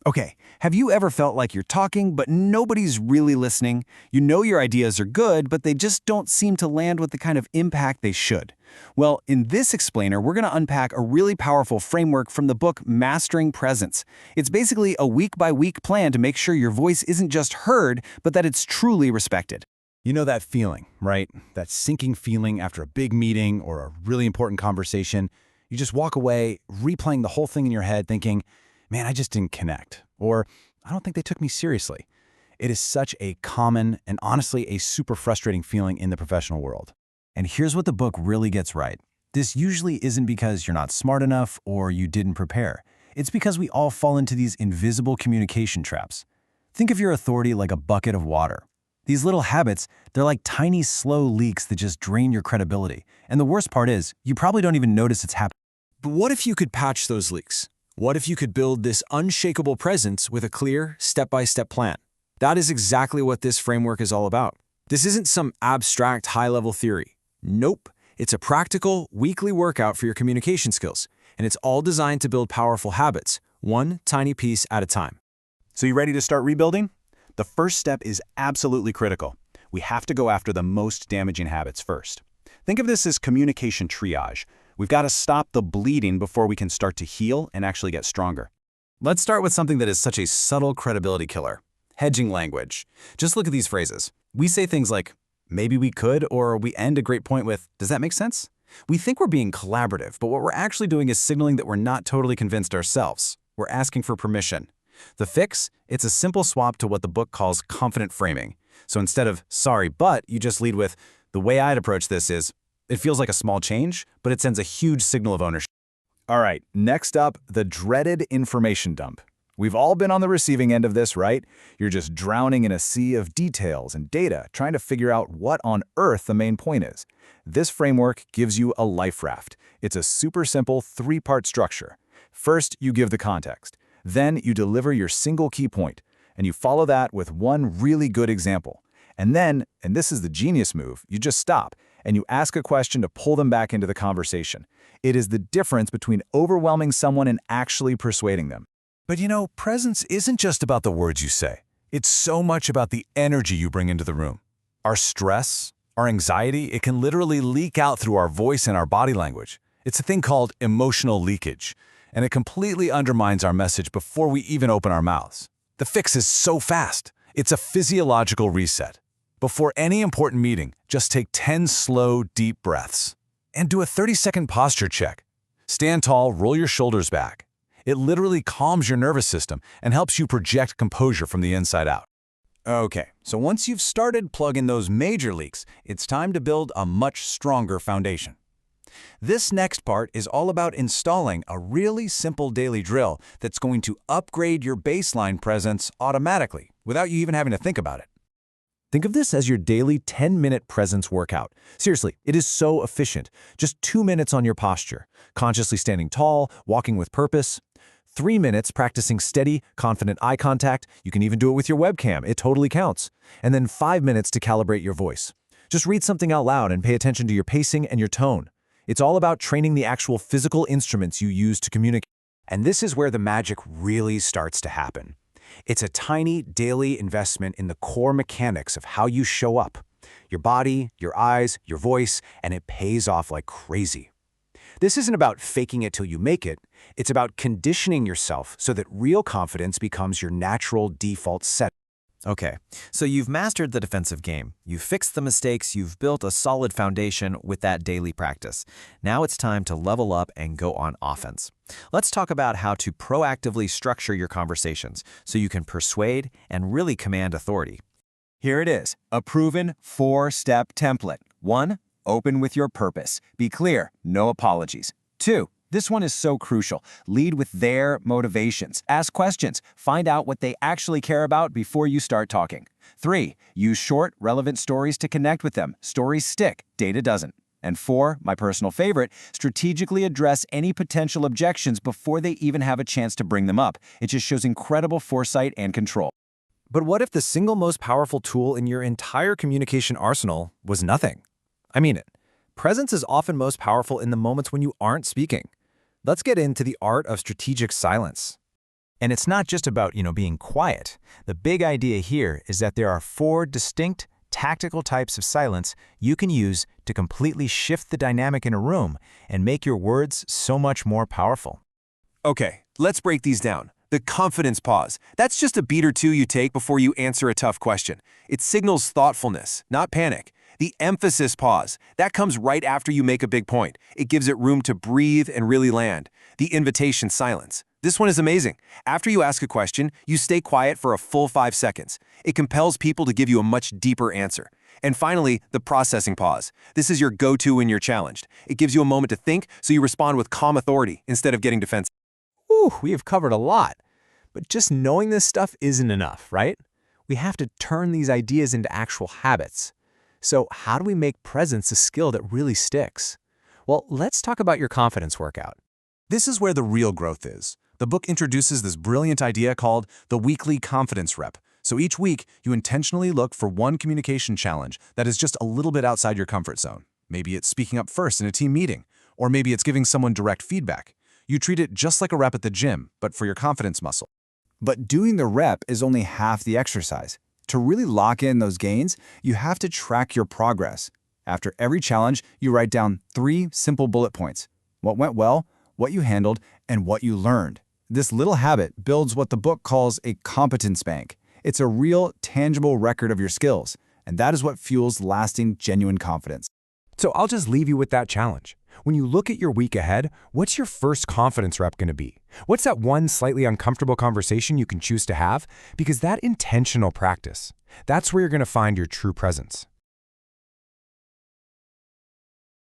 Okay, have you ever felt like you're talking, but nobody's really listening? You know your ideas are good, but they just don't seem to land with the kind of impact they should. Well, in this explainer, we're going to unpack a really powerful framework from the book Mastering Presence. It's basically a week-by-week plan to make sure your voice isn't just heard, but that it's truly respected. You know that feeling, right? That sinking feeling after a big meeting or a really important conversation. You just walk away, replaying the whole thing in your head, thinking, man, I just didn't connect, or I don't think they took me seriously. It is such a common and honestly a super frustrating feeling in the professional world. And here's what the book really gets right. This usually isn't because you're not smart enough or you didn't prepare. It's because we all fall into these invisible communication traps. Think of your authority like a bucket of water. These little habits, they're like tiny, slow leaks that just drain your credibility. And the worst part is, you probably don't even notice it's happening. But what if you could patch those leaks? What if you could build this unshakable presence with a clear, step-by-step plan? That is exactly what this framework is all about. This isn't some abstract, high-level theory. Nope. It's a practical, weekly workout for your communication skills, and it's all designed to build powerful habits, one tiny piece at a time. So you ready to start rebuilding? The first step is absolutely critical. We have to go after the most damaging habits first. Think of this as communication triage. We've got to stop the bleeding before we can start to heal and actually get stronger. Let's start with something that is such a subtle credibility killer. Hedging language. Just look at these phrases. We say things like, maybe we could, or we end a great point with, does that make sense? We think we're being collaborative, but what we're actually doing is signaling that we're not totally convinced ourselves. We're asking for permission. The fix? It's a simple swap to what the book calls confident framing. So instead of, sorry, but, you just lead with, the way I'd approach this is, it feels like a small change, but it sends a huge signal of ownership. All right, next up, the dreaded information dump. We've all been on the receiving end of this, right? You're just drowning in a sea of details and data, trying to figure out what on earth the main point is. This framework gives you a life raft. It's a super simple three-part structure. First, you give the context. Then you deliver your single key point, and you follow that with one really good example. And then, and this is the genius move, you just stop, and you ask a question to pull them back into the conversation. It is the difference between overwhelming someone and actually persuading them. But you know, presence isn't just about the words you say. It's so much about the energy you bring into the room. Our stress, our anxiety, it can literally leak out through our voice and our body language. It's a thing called emotional leakage, and it completely undermines our message before we even open our mouths. The fix is so fast. It's a physiological reset. Before any important meeting, just take 10 slow, deep breaths. And do a 30-second posture check. Stand tall, roll your shoulders back. It literally calms your nervous system and helps you project composure from the inside out. Okay, so once you've started plugging those major leaks, it's time to build a much stronger foundation. This next part is all about installing a really simple daily drill that's going to upgrade your baseline presence automatically, without you even having to think about it. Think of this as your daily 10-minute presence workout. Seriously, it is so efficient. Just 2 minutes on your posture, consciously standing tall, walking with purpose. 3 minutes practicing steady, confident eye contact. You can even do it with your webcam. It totally counts. And then 5 minutes to calibrate your voice. Just read something out loud and pay attention to your pacing and your tone. It's all about training the actual physical instruments you use to communicate. And this is where the magic really starts to happen. It's a tiny daily investment in the core mechanics of how you show up. Your body, your eyes, your voice, and it pays off like crazy. This isn't about faking it till you make it. It's about conditioning yourself so that real confidence becomes your natural default setting. Okay, so you've mastered the defensive game. You've fixed the mistakes. You've built a solid foundation with that daily practice. Now it's time to level up and go on offense. Let's talk about how to proactively structure your conversations so you can persuade and really command authority. Here it is, a proven 4-step template. 1. Open with your purpose. Be clear, no apologies. 2. This one is so crucial. Lead with their motivations. Ask questions. Find out what they actually care about before you start talking. 3. Use short, relevant stories to connect with them. Stories stick, data doesn't. And 4, my personal favorite, strategically address any potential objections before they even have a chance to bring them up. It just shows incredible foresight and control. But what if the single most powerful tool in your entire communication arsenal was nothing? I mean it. Presence is often most powerful in the moments when you aren't speaking. Let's get into the art of strategic silence. And it's not just about, being quiet. The big idea here is that there are 4 distinct, tactical types of silence you can use to completely shift the dynamic in a room and make your words so much more powerful. Okay, let's break these down. The confidence pause. That's just a beat or two you take before you answer a tough question. It signals thoughtfulness, not panic. The emphasis pause. That comes right after you make a big point. It gives it room to breathe and really land. The invitation silence. This one is amazing. After you ask a question, you stay quiet for a full 5 seconds. It compels people to give you a much deeper answer. And finally, the processing pause. This is your go-to when you're challenged. It gives you a moment to think, so you respond with calm authority instead of getting defensive. Whew, we have covered a lot. But just knowing this stuff isn't enough, right? We have to turn these ideas into actual habits. So how do we make presence a skill that really sticks? Well, let's talk about your confidence workout. This is where the real growth is. The book introduces this brilliant idea called the weekly confidence rep. So each week, you intentionally look for one communication challenge that is just a little bit outside your comfort zone. Maybe it's speaking up first in a team meeting, or maybe it's giving someone direct feedback. You treat it just like a rep at the gym, but for your confidence muscle. But doing the rep is only half the exercise. To really lock in those gains, you have to track your progress. After every challenge, you write down 3 simple bullet points: what went well, what you handled, and what you learned. This little habit builds what the book calls a competence bank. It's a real, tangible record of your skills, and that is what fuels lasting, genuine confidence. So I'll just leave you with that challenge. When you look at your week ahead, what's your first confidence rep going to be? What's that one slightly uncomfortable conversation you can choose to have? Because that intentional practice, that's where you're going to find your true presence.